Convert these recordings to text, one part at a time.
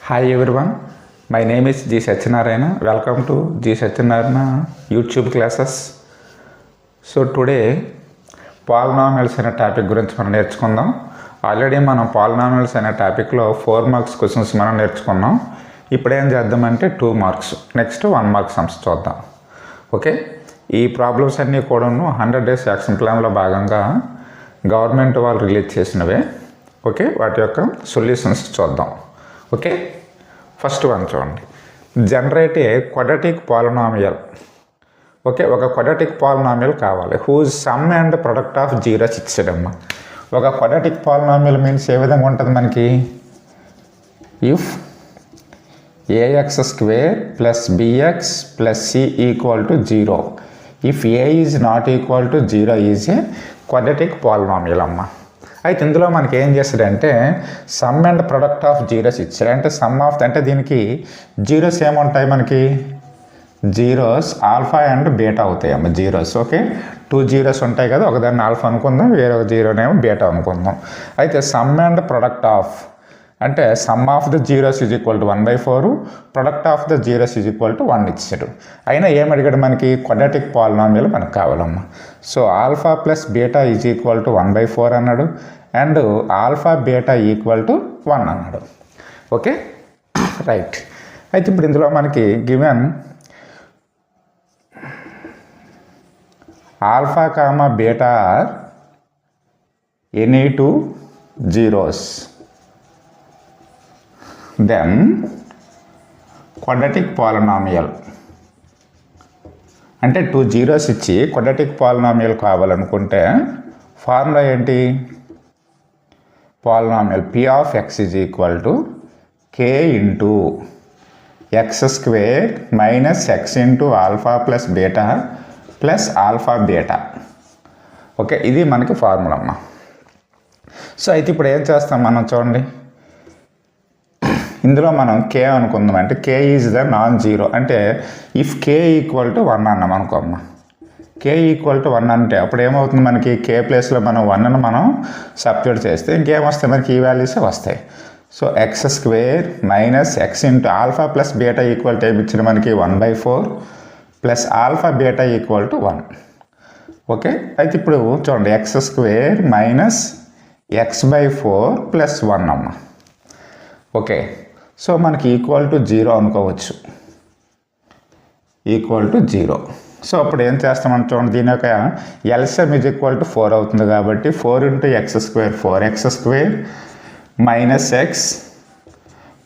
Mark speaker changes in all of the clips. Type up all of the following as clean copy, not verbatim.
Speaker 1: Hi everyone, my name is G. Satyanarayana. Welcome to G. Satyanarayana YouTube classes. So today polynomials అనే topic గురించి మనం నేర్చుకుందాం. Already మనం polynomials అనే టాపిక్లో 4 మార్క్స్ క్వశ్చన్స్ మనం నేర్చుకున్నాం. ఇప్పుడు ఏం చేద్దామంటే 2 మార్క్స్ నెక్స్ట్ 1 మార్క్ సమ్స్ చూద్దాం. ఓకే, ఈ ప్రాబ్లమ్స్ అన్నీ కూడాను 100 డేస్ యాక్షన్ ప్లాన్లో భాగంగా గవర్నమెంట్ వాళ్ళు రిలీజ్ చేసినవే. ఓకే, వాటి యొక్క సొల్యూషన్స్ చూద్దాం. ఓకే, ఫస్ట్ వన్ చూడండి. Generate a quadratic polynomial. Okay, ఒక క్వాడ్రాటిక్ పాలినామియల్ కావాలి whose sum and product of zeros ఇచ్చాడమ్మా. ఒక క్వాడ్రాటిక్ పాలినామియల్ మీన్స్ ఏ విధంగా ఉంటుంది మనకి? If a x square plus b x plus c equal to 0, if a is not equal to 0 is a quadratic polynomial అమ్మా. అయితే ఇందులో మనకి ఏం చేస్తాడంటే sum and product of zeros ఇచ్చాడు. అంటే సమ్ ఆఫ్ అంటే దీనికి జీరోస్ ఏముంటాయి మనకి? జీరోస్ ఆల్ఫా అండ్ బీటా అవుతాయి అమ్మ జీరోస్. ఓకే, 2 జీరోస్ ఉంటాయి కదా, ఒకదాన్ని ఆల్ఫా అనుకుందాం, వేరే జీరోనేమో బీటా అనుకుందాం. అయితే సమ్ అండ్ ప్రొడక్ట్ ఆఫ్ అంటే sum of the zeros is equal to 1/4, product of the zeros is equal to 1 ఇచ్చాడు. అయినా ఏమడిగాడు మనకి? క్వాడ్రాటిక్ పాలినామియల్ మనకు కావాలమ్మా. So alpha plus beta is equal to 1/4 అన్నాడు, and alpha beta equal to 1 అన్నాడు. Okay, right. అయితే ఇప్పుడు ఇందులో మనకి given alpha comma beta are any 2 zeros, then quadratic polynomial. అంటే 2 జీరోస్ ఇచ్చి క్వాడ్రాటిక్ పాలినామియల్ కావాలనుకుంటే ఫార్ములా ఏంటి? Polynomial P of x is equal to k into x square minus x into alpha plus beta plus alpha beta. Okay, ఇది మనకి formula అమ్మా. So అయితే ఇప్పుడు ఏం చేస్తాం మనం చూడండి. ఇందులో మనం కే అనుకుందాం. అంటే కే ఈజ్ ద నాన్ జీరో. అంటే ఇఫ్ కే ఈక్వల్ టు 1 అన్నాం అనుకో అమ్మ. కే ఈక్వల్ టు 1 అంటే అప్పుడు ఏమవుతుంది మనకి? కే ప్లేస్లో మనం 1ని మనం సబ్స్టిట్యూట్ చేస్తే ఇంకేమొస్తాయి మనకి? ఈ వాల్యూసే వస్తాయి. So x square minus x into alpha plus beta equal to ఏమిచ్చింది మనకి? 1/4 plus alpha beta equal to 1. Okay, అయితే ఇప్పుడు చూడండి, X square minus x/4 plus 1 అమ్మ. ఓకే, సో మనకి ఈక్వల్ టు 0 అనుకోవచ్చు. Equal to 0. సో అప్పుడు ఏం చేస్తామని చూడండి, దీని యొక్క ఎల్సిఎం ఈజ్ ఈక్వల్ టు 4 అవుతుంది కాబట్టి 4 into x square 4x square minus X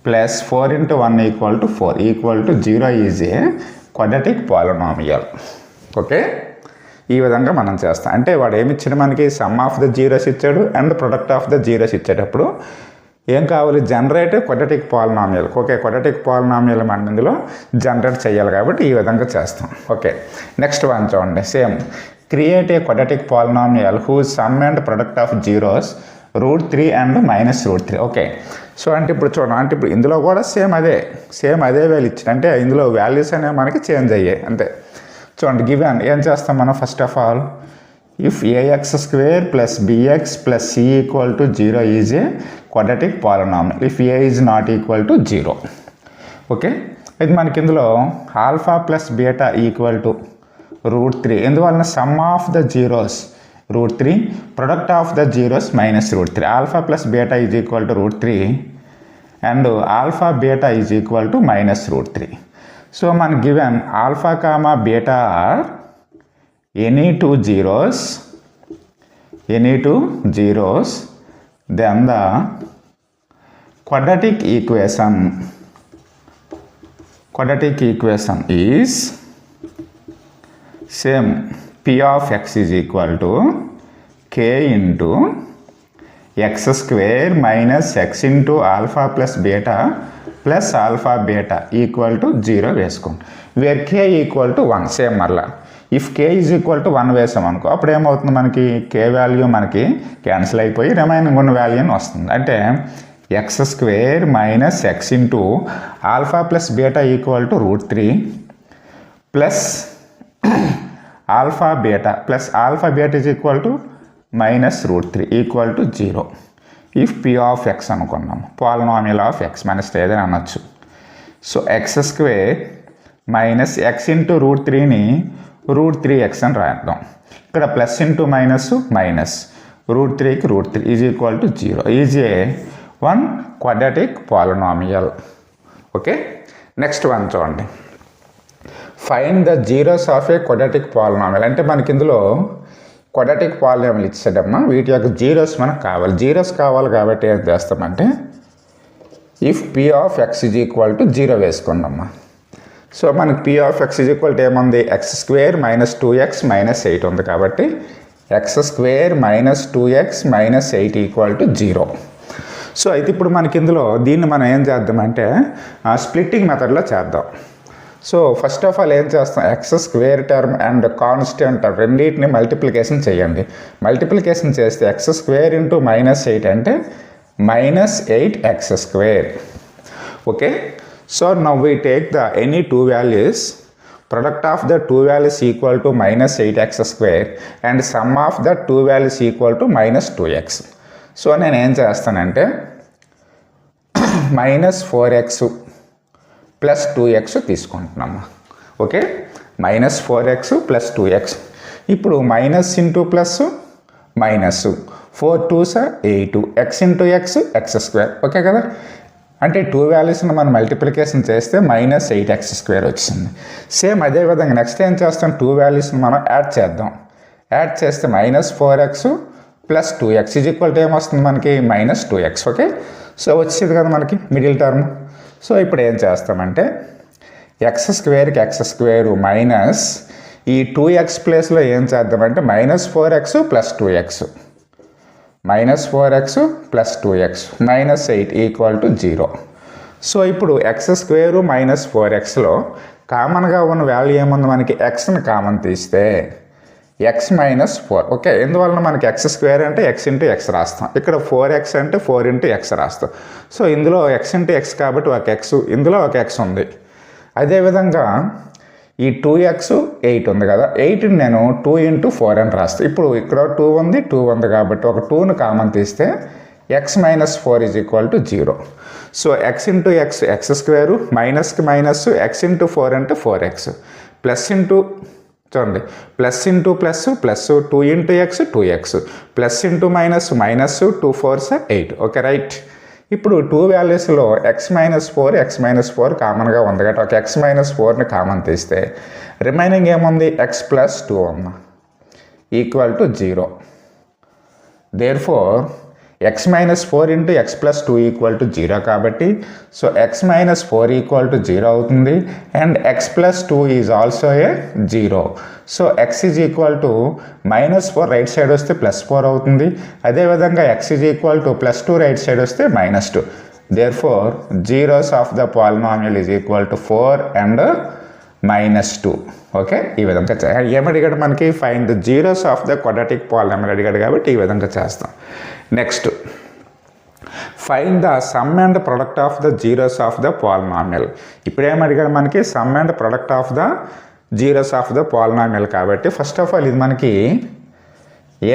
Speaker 1: plus 4 into 1 equal to 4 equal to 0 is a quadratic polynomial. Okay, ఈ విధంగా మనం చేస్తాం. అంటే వాడు ఏమి ఇచ్చాడు మనకి? సమ్ ఆఫ్ ద జీరోస్ ఇచ్చాడు and product of the zeros ఇచ్చేటప్పుడు ఏం కావాలి? Generate quadratic polynomial. Okay, quadratic polynomial మనం ఇందులో జనరేట్ చేయాలి కాబట్టి ఈ విధంగా చేస్తాం. ఓకే, నెక్స్ట్ వన్ చూడండి. Same create a quadratic polynomial whose sum and product of zeros √3 and -√3. Okay, so అంటే ఇప్పుడు చూడండి, అంటే ఇప్పుడు ఇందులో కూడా సేమ్ అదే వాల్యూ ఇచ్చాడు. అంటే ఇందులో వాల్యూస్ అనేవి మనకి చేంజ్ అయ్యాయి అంతే. చూడండి, గివెన్ ఏం చేస్తాం మనం? First of all if a x square plus b x plus c equal to 0 is a quadratic polynomial if a is not equal to 0. Okay, ఇది మనకి ఇందులో alpha plus beta equal to √3. ఎందువలన? Sum of the zeros √3, product of the zeros -√3. Alpha plus beta is equal to √3 and alpha beta is equal to -√3. So మన given alpha comma beta are any 2 zeros, then the quadratic equation is same p of x is equal to k into x square minus x into alpha plus beta plus alpha beta equal to 0 వేసుకోండి. Where k equal to 1. Same మరలా if k is equal to 1 వేసాం అనుకో, అప్పుడు ఏమవుతుంది మనకి? k value మనకి cancel అయిపోయి remaining ఉన్న వాల్యూ అని వస్తుంది. అంటే x square minus x into alpha plus beta equal to √3 plus alpha beta plus alpha beta is equal to -√3 equal to 0. If p of x అనుకున్నాము, పాలినామియల్ ఆఫ్ ఎక్స్ మన ఏదైనా అనొచ్చు. So x square minus x into √3ని √3x అని రాద్దాం. ఇక్కడ plus into minus minus √3కి √3 is equal to 0 is a one quadratic polynomial. Okay, next one చూడండి. Find the zeros of a quadratic polynomial. అంటే మనకి ఇందులో క్వాడ్రాటిక్ పాలినామియల్ ఇచ్చేటమ్మా, వీటి యొక్క జీరోస్ మనకు కావాలి. జీరోస్ కావాలి కాబట్టి ఏం చేస్తామంటే if p of x is equal to 0 వేసుకోండమ్మా. సో మనకి p of x is equal to ఏముంది, x square minus 2x minus 8 ఉంది కాబట్టి x square minus 2x minus 8 equal to 0. So అయితే ఇప్పుడు మనకి ఇందులో దీన్ని మనం ఏం చేద్దామంటే స్ప్లిట్టింగ్ మెథడ్లో చేద్దాం. సో ఫస్ట్ ఆఫ్ ఆల్ ఏం చేస్తాం, X square term and constant term రెండింటిని మల్టిప్లికేషన్ చేయండి. మల్టిప్లికేషన్ చేస్తే ఎక్స్ స్క్వేర్ ఇంటూ మైనస్ 8 అంటే minus 8x square. Okay, so now we take the any two values, product of the two values equal to minus 8x square and sum of the two values equal to minus 2x. So నేను ఏం చేస్తానంటే minus 4x plus 2x తీసుకుంటున్నాము. Okay, minus 4x plus 2x. ఇప్పుడు minus into plus minus 4 2s 8 x into x square. Okay కదా, అంటే two వాల్యూస్ని మనం multiplication చేస్తే మైనస్ 8x స్క్వేర్ వచ్చింది. సేమ్ అదేవిధంగా నెక్స్ట్ ఏం చేస్తాం, టూ వాల్యూస్ని మనం యాడ్ చేద్దాం. యాడ్ చేస్తే minus 4x plus 2x is equal to ఏమొస్తుంది మనకి, మైనస్ 2x. ఓకే, సో వచ్చేది కదా మనకి మిడిల్ టర్మ్. సో ఇప్పుడు ఏం చేస్తామంటే ఎక్స్ స్క్వేర్కి ఎక్స్ స్క్వేరు మైనస్ ఈ 2x ప్లేస్లో ఏం చేద్దామంటే minus 4x plus 2x, minus 4x plus 2x minus 8 equal to 0. So ఇప్పుడు ఎక్స్ స్క్వేరు మైనస్ 4xలో కామన్గా ఉన్న వాల్యూ ఏముంది మనకి, ఎక్స్ని కామన్ తీస్తే ఎక్స్ మైనస్ 4. ఓకే, ఎందువలన మనకి ఎక్స్ స్క్వేర్ అంటే ఎక్స్ ఇంటూ ఎక్స్ రాస్తాం, ఇక్కడ 4x అంటే 4 ఇంటూ ఎక్స్ రాస్తాం. సో ఇందులో ఎక్స్ ఇంటూ ఎక్స్ కాబట్టి ఒక ఎక్స్, ఇందులో ఒక ఎక్స్ ఉంది. అదేవిధంగా ఈ 2x 8 ఉంది కదా, 8ని నేను 2 ఇంటూ 4 అని రాస్తాను. ఇప్పుడు ఇక్కడ 2 ఉంది కాబట్టి ఒక 2ను కామన్ తీస్తే x minus 4 is equal to 0. So x into x x square మైనస్కి మైనస్ ఎక్స్ ఇంటూ 4 అంటే 4x ప్లస్ ఇంటూ చూడండి plus into plus plus 2 into x 2x plus into minus minus 2 4s 8. Okay right. ఇప్పుడు two వాల్యూస్లో x minus 4 కామన్గా ఉంది కాబట్టి ఒక x minus 4ని కామన్ తీస్తే రిమైనింగ్ ఏముంది, ఎక్స్ ప్లస్ 2 అమ్మ equal to 0. Therefore x minus 4 into x plus 2 equal to 0 కాబట్టి so x minus 4 equal to 0 అవుతుంది and x plus 2 is also a 0. So x is equal to minus 4 right side వస్తే plus 4 అవుతుంది. అదేవిధంగా x is equal to plus 2 right side వస్తే minus 2. Therefore zeros of the polynomial is equal to 4 and minus 2. Okay, ఈ విధంగా ఏమడిగాడు మనకి, find the zeros of the quadratic polynomial అడిగాడు కాబట్టి ఈ విధంగా చేస్తాం. Next find the sum and product of the zeros of the polynomial. ఇప్పుడు ఏమడిగాడు మనకి, sum and product of the zeros of the polynomial కాబట్టి ఫస్ట్ ఆఫ్ ఆల్ ఇది మనకి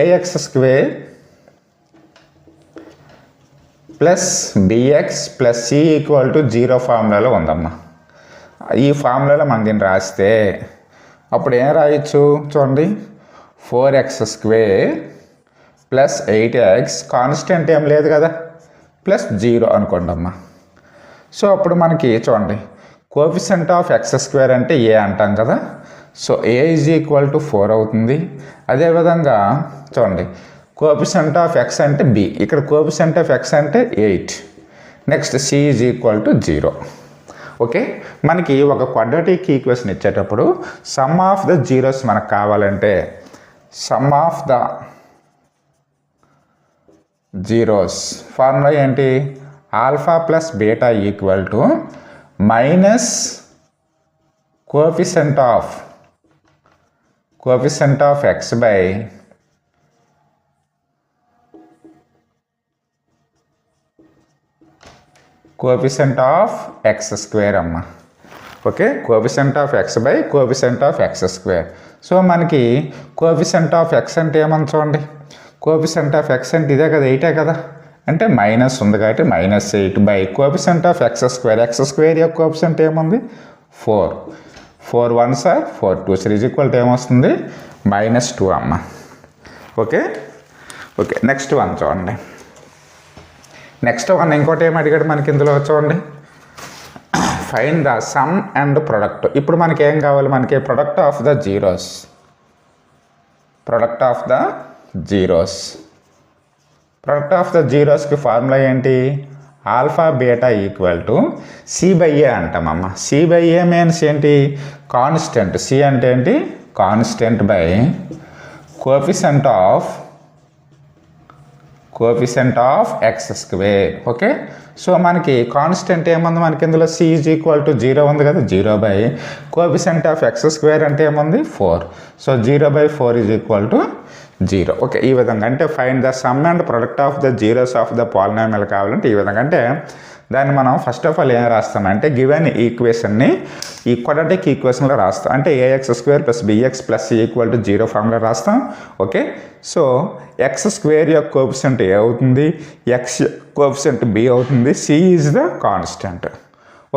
Speaker 1: a x square plus b x plus c equal to 0 ఫార్ములాలో ఉందమ్మా. ఈ ఫార్ములాలో మనం దీన్ని రాస్తే అప్పుడు ఏం రాయొచ్చు చూడండి, 4x square plus 8x constant ఏం లేదు కదా ప్లస్ 0 అనుకోండమ్మా. సో అప్పుడు మనకి చూడండి కోఎఫిషియంట్ ఆఫ్ ఎక్స్ స్క్వేర్ అంటే ఏ అంటాం కదా, so a is equal to 4 అవుతుంది. అదేవిధంగా చూడండి కోఎఫిషియంట్ ఆఫ్ ఎక్స్ అంటే బి, ఇక్కడ కోఎఫిషియంట్ ఆఫ్ ఎక్స్ అంటే 8. Next c is equal to 0. Okay, మనకి ఒక క్వాడ్రాటిక్ ఈక్వేషన్ ఇచ్చేటప్పుడు సమ్ ఆఫ్ ద జీరోస్ మనకు కావాలంటే sum of the zeros formula ఏంటి, alpha plus beta equal to minus coefficient of x by coefficient of x square అమ్మ. Okay, coefficient of x by coefficient of x square. So మనకి coefficient of x అంటే ఏమని చూడండి, coefficient of x అంటే ఇదే కదా 8 కదా, అంటే మైనస్ ఉంది కాబట్టి -8 by coefficient of x square యొక్క కోఎఫిషియంట్ ఏముంది 4 4 1s are 4 2s is equal to ఏమొస్తుంది -2 అమ్మ. ఓకే నెక్స్ట్ వన్ చూడండి. నెక్స్ట్ వన్ ఇంకోటి ఏమి అడిగాడు మనకి ఇందులో చూడండి, find the sum and product. ఇప్పుడు మనకి ఏం కావాలి, మనకి product of the zeros. Product of the జీరోస్కి ఫార్ములా ఏంటి, alpha beta equal to C/A అంటామమ్మ. C/A మీన్స్ ఏంటి, కాన్స్టెంట్. C అంటే ఏంటి, constant by coefficient of x square. Okay, so మనకి కాన్స్టెంట్ ఏముంది మనకి ఇందులో, C ఈజ్ ఈక్వల్ టు 0 ఉంది కదా, 0 by coefficient of x square అంటే ఏముంది 4. So 0/4 is equal to 0. Okay, ఈ విధంగా అంటే find the sum and product of the zeros of the polynomial కావాలంటే ఈ విధంగా. అంటే దాన్ని మనం ఫస్ట్ ఆఫ్ ఆల్ ఏం రాస్తామంటే గివెన్ ఈక్వేషన్ని ఈ క్వాడ్రాటిక్ ఈక్వేషన్లో రాస్తాం. అంటే ax² + bx + c = 0 ఫార్ములా రాస్తాం. ఓకే, సో ఎక్స్ స్క్వేర్ యొక్క కోఎఫిషియంట్ ఏ అవుతుంది, ఎక్స్ కోఎఫిషియంట్ b అవుతుంది, c is the constant.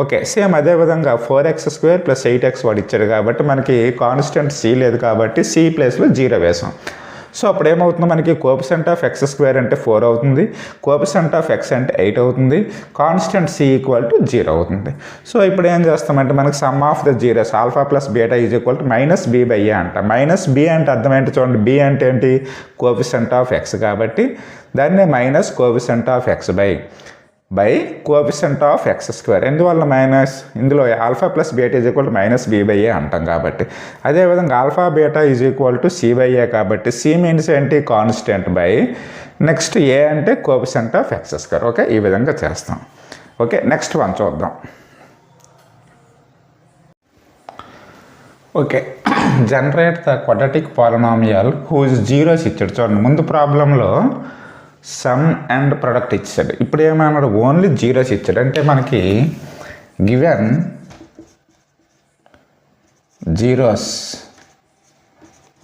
Speaker 1: Okay, same అదేవిధంగా 4x² + 8x వాడు ఇచ్చాడు కాబట్టి మనకి కాన్స్టెంట్ c లేదు కాబట్టి c ప్లేస్లో 0 వేసాం. సో అప్పుడు ఏమవుతుంది మనకి, కోఎఫిషియంట్ ఆఫ్ x² అంటే 4 అవుతుంది, కోఎఫిషియంట్ ఆఫ్ x అంటే 8 అవుతుంది, కాన్స్టెంట్ c = 0 అవుతుంది. సో ఇప్పుడు ఏం చేస్తామంటే మనకి some of the zeros alpha plus beta is equal to -b/a అంట. -b అంటే అర్థం ఏంటి చూడండి, b అంటే ఏంటి, కోఎఫిషియంట్ ఆఫ్ x కాబట్టి దాన్ని minus coefficient of x by coefficient of x². ఎందువల్ల మైనస్, ఇందులో alpha plus beta is equal to -b/a అంటాం కాబట్టి. అదేవిధంగా alpha beta is equal to c/a కాబట్టి c మీన్స్ ఏంటి, కాన్స్టెంట్ బై నెక్స్ట్ a అంటే కోఎఫిషియంట్ ఆఫ్ x². ఓకే, ఈ విధంగా చేస్తాం. ఓకే, నెక్స్ట్ వన్ చూద్దాం. Okay, generate the quadratic polynomial whose zeros ఇచ్చాడు చూడండి. ముందు ప్రాబ్లంలో సమ్ అండ్ ప్రొడక్ట్ ఇచ్చాడు, ఇప్పుడు ఏమన్నాడు ఓన్లీ జీరోస్ ఇచ్చాడు. అంటే మనకి given zeros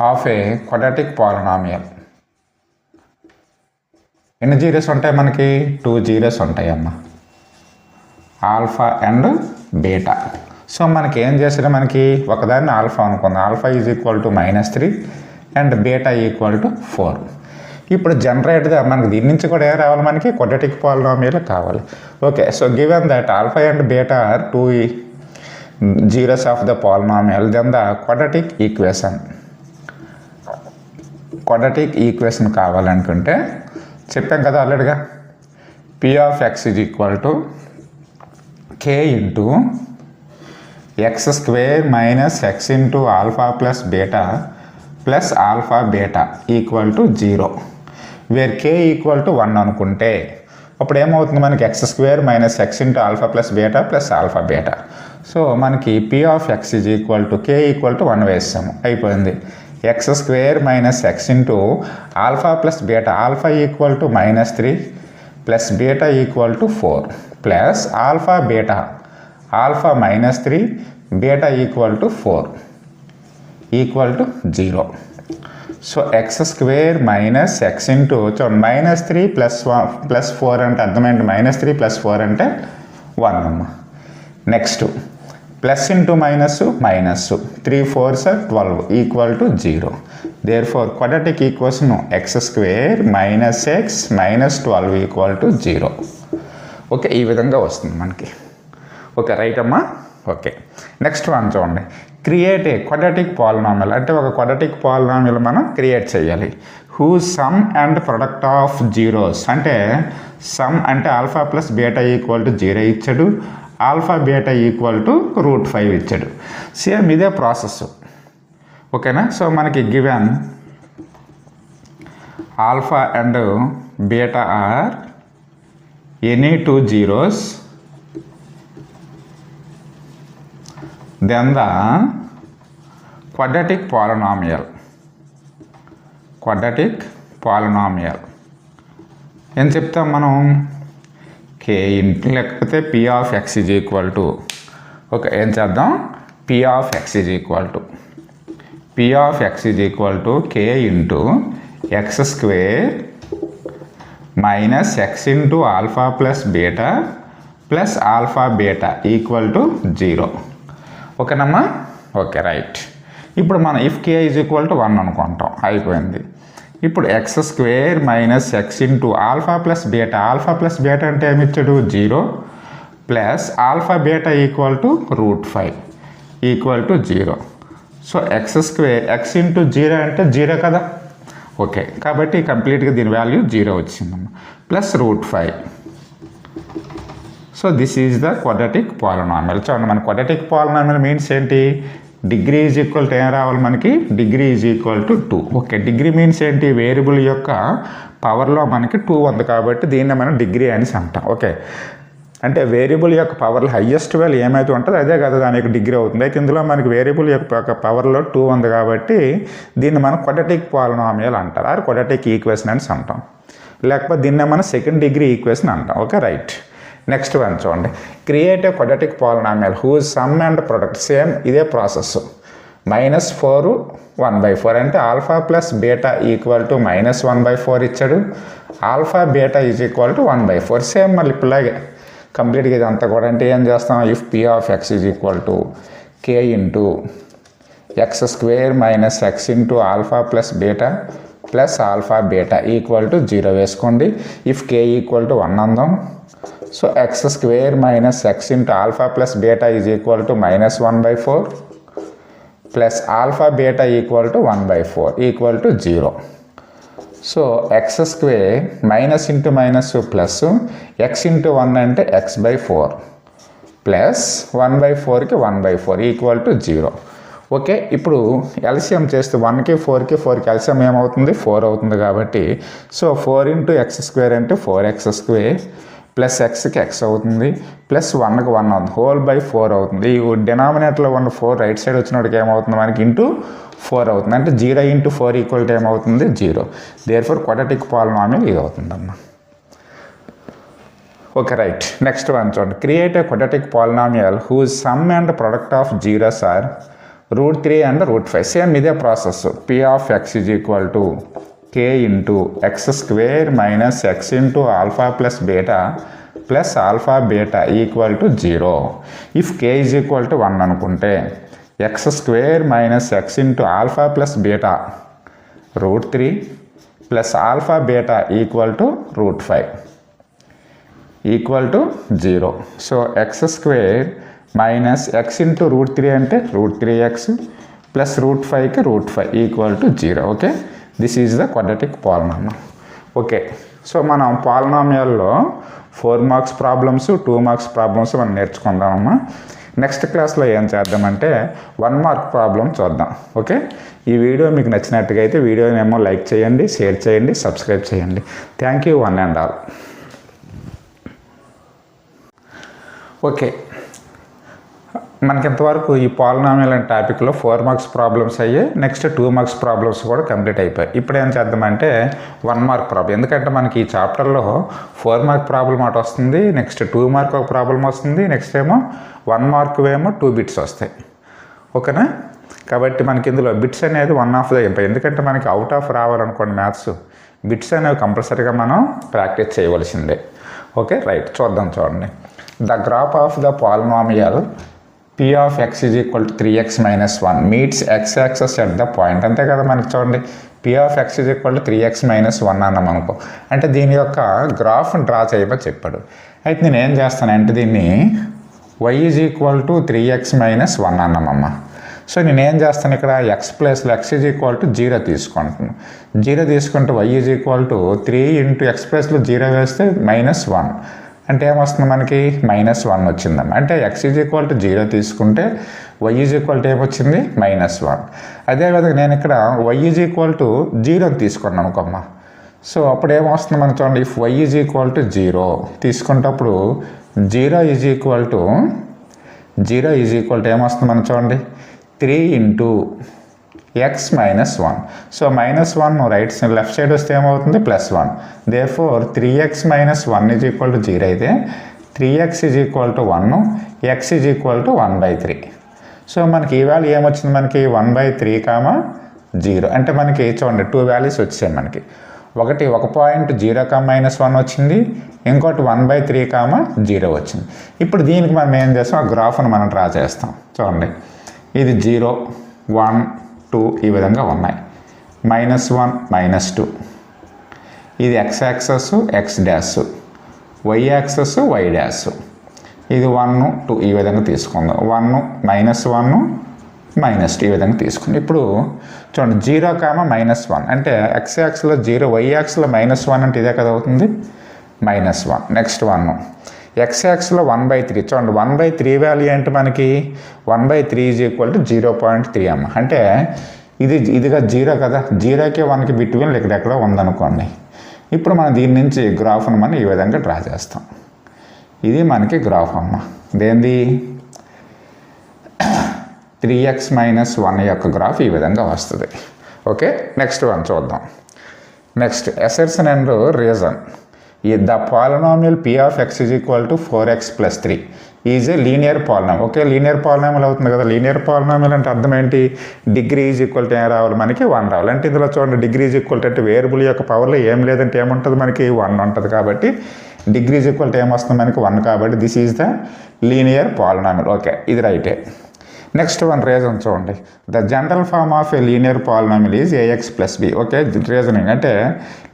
Speaker 1: of a quadratic polynomial. ఎన్ని జీరోస్ ఉంటాయి మనకి, 2 జీరోస్ ఉంటాయి అమ్మ, ఆల్ఫా అండ్ బీటా. సో మనకి ఏం చేసాడు, మనకి ఒకదాన్ని ఆల్ఫా అనుకుందాం, alpha is equal to -3 and beta equal to 4. ఇప్పుడు జనరేట్గా మనకి దీని నుంచి కూడా ఏం రావాలి, మనకి క్వాడ్రాటిక్ పాలినామియల్ కావాలి. Okay, so given that alpha and beta are 2 zeros of the polynomial, then the quadratic equation కావాలనుకుంటే చెప్పాం కదా ఆల్రెడీగా, p of x is equal to k into x² - x into alpha plus beta plus alpha beta equal to 0, where k equal to 1 అనుకుంటే అప్పుడు ఏమవుతుంది మనకి x² - x into alpha plus beta plus alpha beta. So మనకి p of x is equal to k equal to 1 వేసాము, అయిపోయింది. x² - x into alpha plus beta, alpha equal to -3 plus beta equal to 4 plus alpha beta, alpha -3 beta equal to 4 equal to 0. So x² - x into -3 plus 4 అంటే అర్థమైంది, -3 + 4 అంటే 1 అమ్మ. Next plus into minus, -3 4s are 12 equal to 0. Therefore quadratic equation x² - x - 12 equal to 0. Okay, ఈ విధంగా వస్తుంది మనకి. Okay, right అమ్మా. Okay, next one చూడండి, క్రియేట్ ఏ క్వాడ్రాటిక్ పాలినామియల్. అంటే ఒక క్వాడ్రాటిక్ పాలినామియల్ మనం క్రియేట్ చేయాలి. Who some and product of zeros. అంటే సమ్ అంటే alpha plus beta equal to 0 ఇచ్చాడు, ఆల్ఫా బీటా ఈక్వల్ టు √5 ఇచ్చాడు. సేమ్ ఇదే ప్రాసెస్. ఓకేనా, సో మనకి given alpha and beta are any 2 zeros, then the quadratic polynomial ఏం చెప్తాం మనం, k ఇంటూ లేకపోతే p of x is equal to, okay ఏం చేద్దాం, p of x is equal to k into x² minus x into alpha plus beta plus alpha beta equal to 0. ఓకేనమ్మా? Okay, right. ఇప్పుడు మనం if k is equal to 1 అనుకుంటాం, అయిపోయింది. ఇప్పుడు X square minus x into alpha plus beta. Alpha plus beta అంటే ఏమి ఇచ్చాడు? 0 plus alpha beta equal to √5 equal to 0. So x square X into 0 అంటే 0 కదా. ఓకే, కాబట్టి కంప్లీట్గా దీని వాల్యూ 0 వచ్చిందమ్మా. Plus √5. So this is the quadratic polynomial. చూడండి, మన క్వాడ్రాటిక్ పాలినామియల్ మీన్స్ ఏంటి? డిగ్రీ ఈజ్ ఈక్వల్ టు ఏం రావాలి మనకి? Degree is equal to 2. Okay, degree means ఏంటి? వేరియబుల్ యొక్క పవర్లో మనకి 2 ఉంది కాబట్టి దీన్ని మనం డిగ్రీ అని అంటాం. ఓకే, అంటే వేరియబుల్ యొక్క పవర్లో హయ్యెస్ట్ వాల్యూ ఏమైతే ఉంటుందో అదే కదా దాని యొక్క డిగ్రీ అవుతుంది. అయితే ఇందులో మనకి వేరియబుల్ యొక్క పవర్లో 2 ఉంది కాబట్టి దీన్ని మనం క్వాడ్రాటిక్ పాలినామియల్ అంటారు, ఆర్ క్వాడ్రాటిక్ ఈక్వేషన్ అని అంటాం. లేకపోతే దీన్నే మనం సెకండ్ డిగ్రీ ఈక్వేషన్ అంటాం. Okay, right. నెక్స్ట్ వన్ చూడండి. Create a quadratic polynomial whose sum and product. Same ఇదే ప్రాసెస్. -4 1/4 అంటే alpha plus beta equal to -1/4 ఇచ్చాడు. Alpha beta is equal to 1/4. Same మళ్ళీ ఇలాగే కంప్లీట్గా ఇదంతా కూడా. అంటే ఏం చేస్తాం? If p of x is equal to k into x square minus x into alpha plus beta plus alpha beta equal to 0 వేసుకోండి. ఇఫ్ కే ఈక్వల్ టు 1 అందాం. So x square minus x into alpha plus beta is equal to -1/4 plus alpha beta equal to 1/4 equal to 0. So x square minus into minus plus x into 1 అంటే x/4 plus 1/4కి 1/4 equal to 0. Okay, ఇప్పుడు LCM చేస్తే 1కి 4కి LCM ఏమవుతుంది? 4 అవుతుంది కాబట్టి so 4 into x square అంటే 4x² ప్లస్ ఎక్స్కి ఎక్స్ అవుతుంది ప్లస్ 1కి 1 అవుతుంది, హోల్/4 అవుతుంది. ఈ డినామినేటర్లో ఉన్న 4 రైట్ సైడ్ వచ్చినప్పటికి ఏమవుతుంది మనకి? ఇంటూ 4 అవుతుంది. అంటే 0 ఇంటూ 4 ఈక్వల్ టు ఏమవుతుంది? 0. దేర్ఫోర్ క్వాడ్రాటిక్ పాలినామియల్ ఇది అవుతుందన్న. Okay, right. నెక్స్ట్ వన్ చూడండి. Create a quadratic polynomial whose sum and product of zeros are √3 and √5. Same ఇదే process. P of x is equal to k into x square minus x into alpha plus beta plus alpha beta equal to 0. If k is equal to 1 అనుకుంటే x square minus x into alpha plus beta √3 plus alpha beta equal to √5 equal to 0. So x square minus x into √3 అంటే √3x plus √5కి √5 equal to 0. Okay, this is the quadratic polynomial. Okay, so మనం పాలినామియల్లో 4 marks problems 2 marks problems మనం నేర్చుకుందామమ్మా. Next క్లాస్లో ఏం చేద్దామంటే 1 mark problem చూద్దాం. Okay, ఈ video మీకు నచ్చినట్టుగా అయితే వీడియోని ఏమో లైక్ చేయండి, షేర్ చేయండి, సబ్స్క్రైబ్ చేయండి. Thank you one and all. Okay, మనకి ఇంతవరకు ఈ పాలినామియల్ అనే టాపిక్లో 4 మార్క్స్ ప్రాబ్లమ్స్ అయ్యాయి. నెక్స్ట్ 2 మార్క్స్ ప్రాబ్లమ్స్ కూడా కంప్లీట్ అయిపోయాయి. ఇప్పుడు ఏం చేద్దామంటే 1 మార్క్ ప్రాబ్లం. ఎందుకంటే మనకి ఈ చాప్టర్లో 4 మార్క్ ప్రాబ్లం ఒకటి వస్తుంది, నెక్స్ట్ 2 మార్క్ ఒక ప్రాబ్లం వస్తుంది, నెక్స్ట్ ఏమో 1 మార్క్ ఏమో 2 బిట్స్ వస్తాయి. ఓకేనా? కాబట్టి మనకి ఇందులో బిట్స్ అనేది 1 ఆఫ్ ద ఎందుకంటే మనకి అవుట్ ఆఫ్ రావాలనుకోండి మ్యాథ్స్, బిట్స్ అనేవి కంపల్సరీగా మనం ప్రాక్టీస్ చేయవలసిందే. Okay, right. చూడండి. The graph of the polynomial p of x is equal to 3x - 1 meets x axis at the point. అంతే కదా, మనకి చూడండి p of x is equal to 3x - 1 అన్నాం అనుకో. అంటే దీని యొక్క గ్రాఫ్ని డ్రా చేయమని చెప్పాడు. అయితే నేను ఏం చేస్తానంటే దీన్ని y is equal to 3x - 1 అన్నామమ్మ. సో నేనేం చేస్తాను ఇక్కడ ఎక్స్ ప్లేస్లో ఎక్స్ ఈజ్ ఈక్వల్ టు 0 తీసుకుంటున్నాను. 0 తీసుకుంటే y is equal to 3 into X ప్లేస్లో 0 వేస్తే -1 అంటే ఏమొస్తుంది మనకి? -1 వచ్చిందమ్మ. అంటే ఎక్స్ ఈజ్ ఈక్వల్ టు 0 తీసుకుంటే y ఈజ్ ఈక్వల్ టు ఏమొచ్చింది? -1. అదేవిధంగా నేను ఇక్కడ y ఈజ్ ఈక్వల్ టు 0 తీసుకున్నాను అనుకోమ్మ. సో అప్పుడు ఏమొస్తుంది మనకు చూడండి, if y is equal to 0 తీసుకునేటప్పుడు 0 ఈజ్ ఈక్వల్ టు ఏమొస్తుంది మనం చూడండి 3 into x - 1. So -1 right left side వస్తే ఏమవుతుంది? +1. Therefore 3x - 1 is equal to 0 అయితే 3x is equal to 1, x is equal to 1/3. So మనకి ఈ వాల్యూ ఏమొచ్చింది మనకి? 1/3, 0. అంటే మనకి చూడండి 2 వాల్యూస్ వచ్చాయి మనకి. 1.0, వచ్చింది, ఇంకోటి 1/3, 0 ఇప్పుడు దీనికి మనం ఏం చేస్తాం, ఆ గ్రాఫ్ను మనం డ్రా చేస్తాం. చూడండి, ఇది 0, 1, 2 ఈ విధంగా ఉన్నాయి. -1, -2, ఇది x access x dash, y access y dash, ఇది 1, 2 ఈ విధంగా తీసుకుందాం. 1, -1, -2 ఈ విధంగా తీసుకుందాం. ఇప్పుడు చూడండి 0, -1 అంటే x యాక్స్లో 0, y యాక్స్లో -1 అంటే ఇదే కదా అవుతుంది, -1. Next 1 x యాక్స్లో 1/3. చూడండి 1/3 వాల్యూ ఏంటి మనకి, 1/3 = 0.3 అమ్మ. అంటే ఇదిగా 0 కదా, 0కి 1కి బిట్వీన్ ఎక్కడెక్కడో ఉందనుకోండి. ఇప్పుడు మనం దీని నుంచి గ్రాఫ్ను మనం ఈ విధంగా డ్రా చేస్తాం. ఇది మనకి గ్రాఫ్ అమ్మ. దేంది 3x - 1 యొక్క గ్రాఫ్ ఈ విధంగా వస్తుంది. ఓకే, నెక్స్ట్ 1 చూద్దాం. Next assertion and reason. The polynomial p of x = 4x + 3 is a linear polynomial. Okay, linear polynomial అవుతుంది కదా. లీనియర్ పాలినామిల్ అంటే అర్థం ఏంటి, డిగ్రీ = ఏం రావాలి మనకి, 1 రావాలి. అంటే ఇందులో చూడండి డిగ్రీ = అంటే వేరియబుల్ యొక్క పవర్లో ఏం లేదంటే ఏముంటుంది మనకి, 1 ఉంటుంది. కాబట్టి డిగ్రీ = ఏమొస్తుంది మనకి, 1. కాబట్టి this is the linear polynomial. Okay, ఇది రైటే. నెక్స్ట్ 1 రీజన్ చూడండి. The general form of a linear polynomial is ax + b. Okay, reasoning అంటే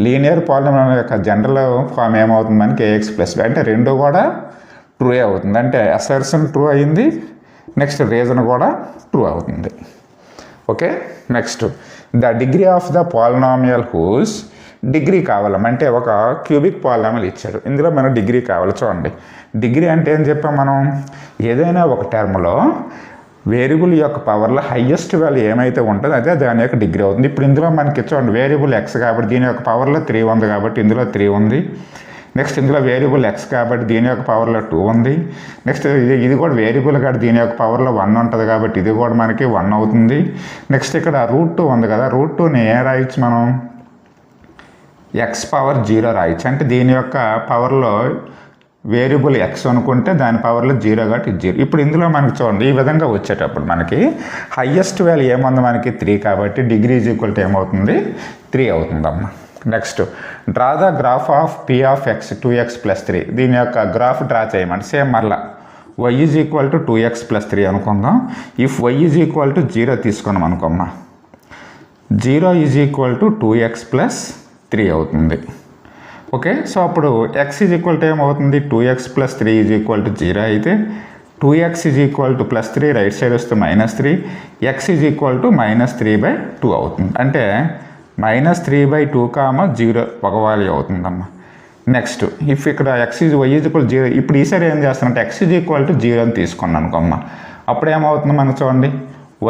Speaker 1: లీనియర్ పాలినామిల్ యొక్క జనరల్ ఫార్మ్ ఏమవుతుంది మనకి, ax + b. అంటే రెండు కూడా ట్రూ అవుతుంది. అంటే అసర్షన్ ట్రూ అయింది, నెక్స్ట్ రీజన్ కూడా ట్రూ అవుతుంది. Okay, next the degree of the polynomial whose degree కావాలంటే ఒక క్యూబిక్ పాలినామిల్ ఇచ్చాడు, ఇందులో మనకు డిగ్రీ కావాలి. చూడండి డిగ్రీ అంటే ఏం చెప్పాం మనం, ఏదైనా ఒక టర్మ్లో వేరియబుల్ యొక్క పవర్లో హయ్యెస్ట్ వాల్యూ ఏమైతే ఉంటుందో అదే దాని యొక్క డిగ్రీ అవుతుంది. ఇప్పుడు ఇందులో మనకి చూడండి వేరియబుల్ x కాబట్టి దీని యొక్క పవర్లో 3 ఉంది కాబట్టి ఇందులో 3 ఉంది. నెక్స్ట్ ఇందులో వేరియబుల్ x కాబట్టి దీని యొక్క పవర్లో 2 ఉంది. నెక్స్ట్ ఇది కూడా వేరియబుల్ కాబట్టి దీని యొక్క పవర్లో 1 ఉంటుంది కాబట్టి ఇది కూడా మనకి 1 అవుతుంది. నెక్స్ట్ ఇక్కడ √2 ఉంది కదా, √2ని ఏ రాయొచ్చు మనం, x⁻0 రాయొచ్చు. అంటే దీని యొక్క పవర్లో వేరియబుల్ x అనుకుంటే దాని పవర్లో 0 కాబట్టి 0. ఇప్పుడు ఇందులో మనకి చూడండి ఈ విధంగా వచ్చేటప్పుడు మనకి హయ్యెస్ట్ వాల్యూ ఏముంది మనకి 3 కాబట్టి డిగ్రీ = ఏమవుతుంది, 3 అవుతుందమ్మా. Next draw the graph of p of x 2x + 3. దీని యొక్క గ్రాఫ్ డ్రా చేయమంటే సేమ్ మరలా y = 2x + 3 అనుకుందాం. ఇఫ్ y = 0 తీసుకున్నాం అనుకోమ్మా, 0 = 2x + 3 అవుతుంది. ఓకే, సో అప్పుడు x = ఏమవుతుంది, 2x + 3 = 0 అయితే 2x = +3 రైట్ సైడ్ వస్తే -3, x = -3/2 అవుతుంది. అంటే -3/2, 0 ఒక వాల్యూ అవుతుందమ్మా. నెక్స్ట్ ఇఫ్ ఇక్కడ y = 0, ఇప్పుడు ఈసారి ఏం చేస్తానంటే x = 0 అని తీసుకున్నాను అనుకోమ్మా, అప్పుడు ఏమవుతుంది మనకు చూడండి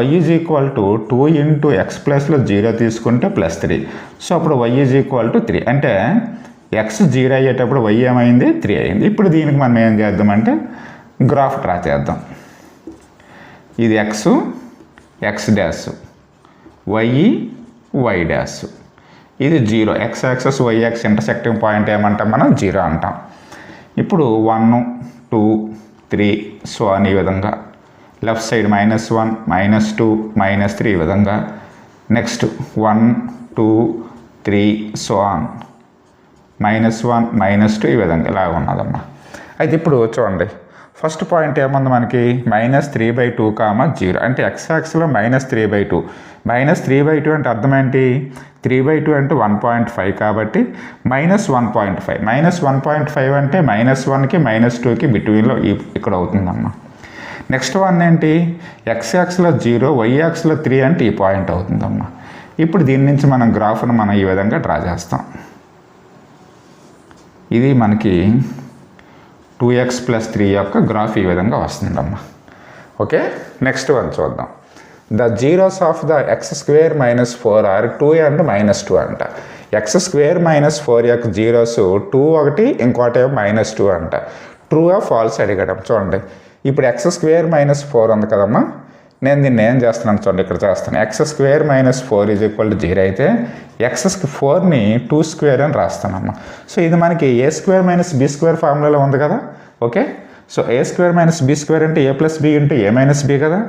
Speaker 1: y = 2 × x ప్లస్లో 0 తీసుకుంటే +3. సో అప్పుడు y = 3. అంటే x 0 అయ్యేటప్పుడు y ఏమైంది, 3 అయింది. ఇప్పుడు దీనికి మనం ఏం చేద్దామంటే గ్రాఫ్ డ్రా చేద్దాం. ఇది x డాష్, y డాష్, ఇది 0. x access y access intersecting point ఏమంటాం మనం, 0 అంటాం. ఇప్పుడు 1, 2, 3 సో అని ఈ విధంగా లెఫ్ట్ సైడ్ -1, -2, -3 ఈ విధంగా. నెక్స్ట్ 1, 2, 3 సో ఆన్ -1, -2 ఈ విధంగా ఇలా ఉన్నదమ్మా. అయితే ఇప్పుడు చూడండి ఫస్ట్ పాయింట్ ఏముంది మనకి, -3/2, 0 అంటే x యాక్స్లో -3/2. -3/2 అంటే అర్థం ఏంటి, 3/2 అంటే 1.5 కాబట్టి -1.5. -1.5 అంటే -1కి -2కి బిట్వీన్లో ఇక్కడ అవుతుందమ్మా. నెక్స్ట్ 1 ఏంటి, x యాక్స్లో 0, y యాక్స్లో 3 అంటే ఈ పాయింట్ అవుతుందమ్మా. ఇప్పుడు దీని నుంచి మనం గ్రాఫ్ను మనం ఈ విధంగా డ్రా చేస్తాం. ఇది మనకి 2x + 3 యొక్క గ్రాఫ్ ఈ విధంగా వస్తుందమ్మా. ఓకే, నెక్స్ట్ 1 చూద్దాం. The zeros of the x² - 4 are 2 and -2 అంట. x² - 4 యొక్క జీరోస్ 2 ఒకటి, ఇంకోటి -2 అంట. ట్రూ ఆ ఫాల్స్ అడిగడం. చూడండి ఇప్పుడు x² - 4 ఉంది కదమ్మా, నేను దీన్ని ఏం చేస్తున్నాను చూడండి, ఇక్కడ చేస్తాను. x² - 4 = 0 అయితే x4ని 2² అని రాస్తానమ్మా. సో ఇది మనకి a² - b² ఫార్ములాలో ఉంది కదా. ఓకే, సో a² - b² అంటే a + b × a - b కదా.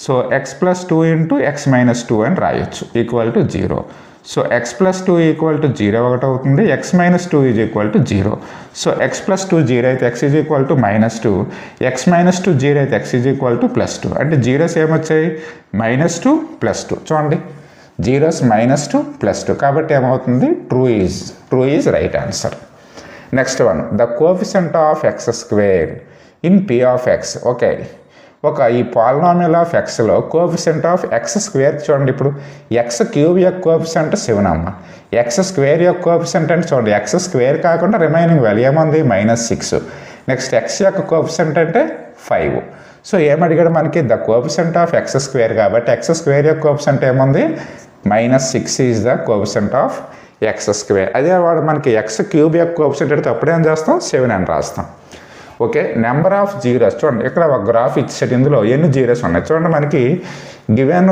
Speaker 1: So X plus 2 into X minus 2 అని రాయొచ్చు equal to 0. So X plus 2 equal to 0 ఒకటి అవుతుంది, X minus 2 is equal to 0. So X plus 2 0 అయితే X is equal to -2, X minus 2 0 అయితే X is equal to +2. అంటే zeros ఏమొచ్చాయి -2 +2. చూడండి zeros -2 +2 కాబట్టి ఏమవుతుంది true is right answer. Next one, the coefficient of x square in p of x. Okay, ఈ polynomial of ఎక్స్లో coefficient of x square చూడండి. ఇప్పుడు X cube యొక్క కోఎఫిషియంట్ 7 అమ్మ, ఎక్స్ స్క్వేర్ యొక్క కోఎఫిషియంట్ అంటే చూడండి ఎక్స్ స్క్వేర్ కాకుండా రిమైనింగ్ వాల్యూ ఏముంది -6. నెక్స్ట్ ఎక్స్ యొక్క కోఎఫిషియంట్ అంటే 5. సో ఏమడిగాడు మనకి the coefficient of x square కాబట్టి ఎక్స్ స్క్వేర్ యొక్క కోఎఫిషియంట్ ఏముంది -6 is the coefficient of x square. అదే వాడు మనకి ఎక్స్ క్యూబ్ యొక్క కోఎఫిషియంట్ అంటే అప్పుడేం చేస్తాం 7 అని రాస్తాం. ఓకే, నెంబర్ ఆఫ్ జీరోస్ చూడండి ఇక్కడ ఒక గ్రాఫ్ ఇచ్చేది, ఇందులో ఎన్ని జీరోస్ ఉన్నాయి చూడండి. మనకి గివెన్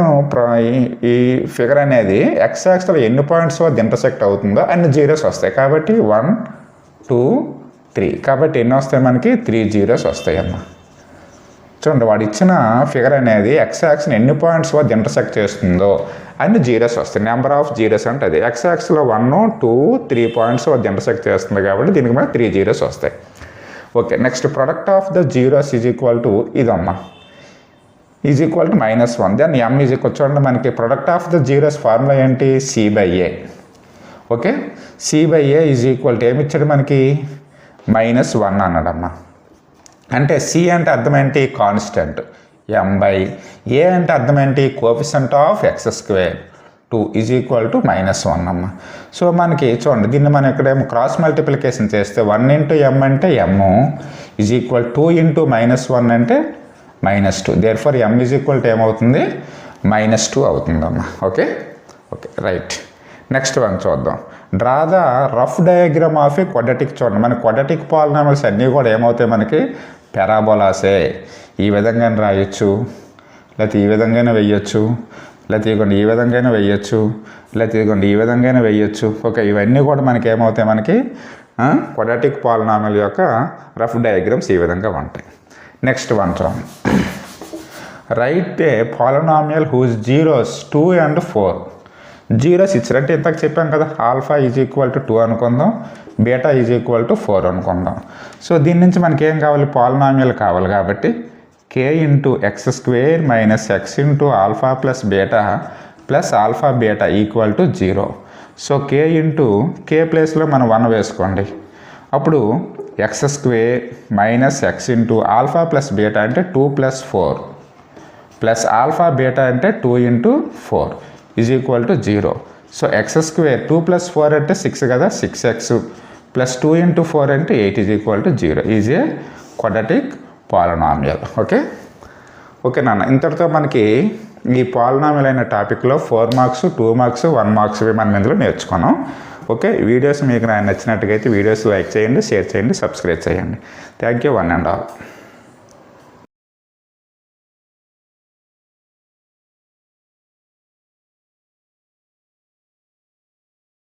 Speaker 1: ఈ ఫిగర్ అనేది ఎక్స్ యాక్స్లో ఎన్ని పాయింట్స్ వద్ద ఇంటర్సెక్ట్ అవుతుందో అన్ని జీరోస్ వస్తాయి. కాబట్టి 1 2 3 కాబట్టి ఎన్ని వస్తాయి మనకి 3 జీరోస్ వస్తాయి అమ్మ. చూడండి వాడు ఇచ్చిన ఫిగర్ అనేది ఎక్స్ యాక్స్ని ఎన్ని పాయింట్స్ వద్ద ఇంటర్సెక్ట్ చేస్తుందో అన్ని జీరోస్ వస్తాయి. నెంబర్ ఆఫ్ జీరోస్ అంటే అది ఎక్స్ యాక్స్లో 1 2 3 పాయింట్స్ వద్ద ఇంటర్సెక్ట్ చేస్తుంది కాబట్టి దీనికి మనకి 3 జీరోస్ వస్తాయి. Okay, next product of the zeros is equal to ఇదమ్మ is equal to -1. Then m is equal చూడండి మనకి product of the zeros formula ఏంటి C/A. Okay, C/A is equal to ఏమిచ్చాడు మనకి -1 అన్నాడమ్మ. అంటే C అంటే అర్థం ఏంటి కాన్స్టెంట్, M/A అంటే అర్థం ఏంటి coefficient of x square 2 is equal to -1 అమ్మ. సో మనకి చూడండి దీన్ని మనం ఇక్కడేమో క్రాస్ మల్టిప్లికేషన్ చేస్తే 1 ఇంటూ ఎమ్ అంటే ఎమ్ ఈజ్ ఈక్వల్ 2 ఇంటూ -1 అంటే -2. Therefore m is equal to ఏమవుతుంది -2 అవుతుందమ్మ. Okay right. నెక్స్ట్ వన్ చూద్దాం. Draw the rough diagram of a quadratic. చూడండి మన క్వాడ్రాటిక్ పాలినామియల్స్ అన్నీ కూడా ఏమవుతాయి మనకి పారాబోలాసే. ఈ విధంగానే రాయొచ్చు, లేకపోతే ఈ విధంగానే వెయ్యొచ్చు, లేకపోతే ఇదిగోండి ఈ విధంగానే వెయ్యొచ్చు, లేకపోతే ఇదిగోండి ఈ విధంగానే వెయ్యొచ్చు. ఓకే, ఇవన్నీ కూడా మనకి ఏమవుతాయి మనకి క్వాడ్రాటిక్ పాలినామియల్ యొక్క రఫ్ డయాగ్రామ్స్ ఈ విధంగా ఉంటాయి. నెక్స్ట్ వన్ చూడండి. Write a polynomial whose zeros 2 and 4. Zeros ఇచ్చారంటే ఇంతకు చెప్పాం కదా ఆల్ఫా ఈజ్ ఈక్వల్ టు 2 అనుకుందాం, బీటా ఈజ్ ఈక్వల్ టు 4 అనుకుందాం. సో దీని నుంచి మనకి ఏం కావాలి పాలినామియల్ కావాలి కాబట్టి k into x square minus x into alpha plus beta plus alpha beta equal to 0. So k into k ప్లేస్లో మనం 1 వేసుకోండి. అప్పుడు X square minus x into alpha plus beta అంటే 2 + 4 ప్లస్ ఆల్ఫా బీటా అంటే 2 into 4 is equal to 0. So x square 2 + 4 అంటే 6 కదా, 6x plus 2 into 4 అంటే 8 is equal to 0 is a quadratic polynomial. Okay నాన్న, ఇంతటితో మనకి ఈ పాలినామియల్ అయిన టాపిక్లో 4 మార్క్స్ 2 మార్క్స్ 1 మార్క్స్ మనం ఇందులో నేర్చుకున్నాం. ఓకే, వీడియోస్ మీకు నచ్చినట్టుగా అయితే వీడియోస్ లైక్ చేయండి, షేర్ చేయండి, సబ్స్క్రైబ్ చేయండి. Thank you 1 and all.